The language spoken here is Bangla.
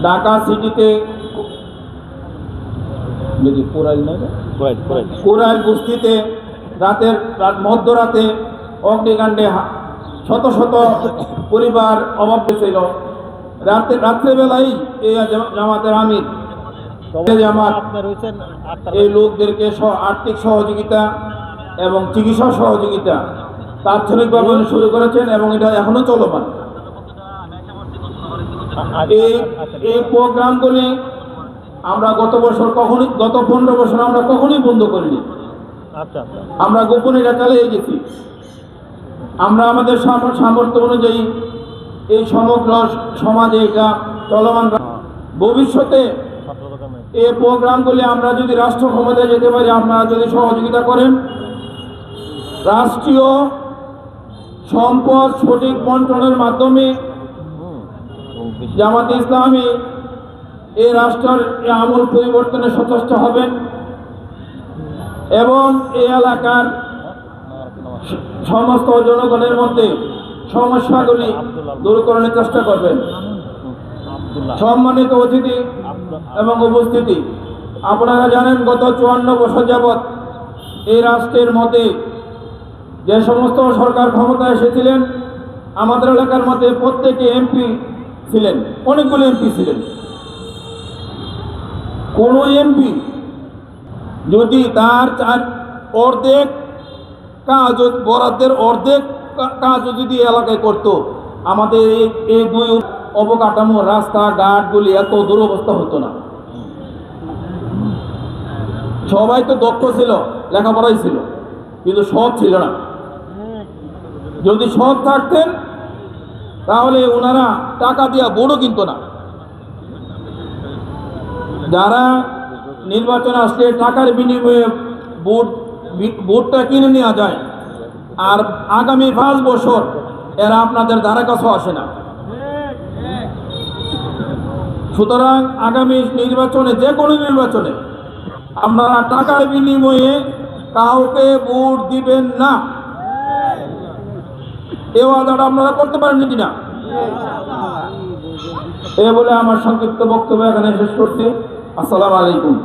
ঢাকা সিটিতে কোরাইল বস্তিতে মধ্যরাতে অগ্নিকাণ্ডে শত শত পরিবার অভাব ছিল। রাত্রেবেলাই এই জামাতের আমির জামাত এই লোকদেরকে আর্থিক সহযোগিতা এবং চিকিৎসা সহযোগিতা তাৎক্ষণিকভাবে শুরু করেছেন এবং এটা এখনো চলমান। এই প্রোগ্রামগুলি আমরা গত 15 বছর আমরা কখনোই বন্ধ করিনি। আমরা গোপনে এটা চালিয়ে গেছি। আমরা আমাদের সামর্থ্য অনুযায়ী এই সমগ্র সমাজে এটা চলমান। ভবিষ্যতে এই প্রোগ্রামগুলি আমরা যদি রাষ্ট্র ক্ষমতায় যেতে পারি, আপনারা যদি সহযোগিতা করেন, রাষ্ট্রীয় সম্পদ সঠিক বন্টনের মাধ্যমে জামাতে ইসলামী এই রাষ্ট্রের আমূল পরিবর্তনে সচেষ্ট হবেন এবং এই এলাকার সমস্ত জনগণের মধ্যে সমস্যাগুলি দূরীকরণের চেষ্টা করবেন। সম্মানিত অতিথি এবং উপস্থিতি, আপনারা জানেন গত 54 বছর যাবৎ এই রাষ্ট্রের মধ্যে যে সমস্ত সরকার ক্ষমতায় এসেছিলেন, আমাদের এলাকার মধ্যে প্রত্যেকে এমপি ছিলেন, অনেকগুলো এমপি ছিলেন। কোন এমপি যদি তার অর্ধেক কাজ, বরাদ্দের অর্ধেক কাজ যদি এলাকায় করত, আমাদের এই দুই অবকাঠামো রাস্তাঘাটগুলি এত দুরবস্থা হতো না। সবাই তো দক্ষ ছিল, লেখাপড়াই ছিল, কিন্তু সৎ ছিল না। যদি সৎ থাকতেন তাহলে ওনারা টাকা দিয়া ভোটও কিনত না। যারা নির্বাচন আসলে টাকার বিনিময়ে ভোটটা কিনে নেওয়া যায়, আর আগামী 5 বছর এরা আপনাদের দ্বারা কাছেও আসে না। সুতরাং আগামী নির্বাচনে, যে কোনো নির্বাচনে আপনারা টাকার বিনিময়ে কাউকে ভোট দিবেন না। এ ওয়াদাটা আপনারা করতে পারেন কিনা? এ বলে আমার সংক্ষিপ্ত বক্তব্য এখানে শেষ করছি। আসসালামু আলাইকুম।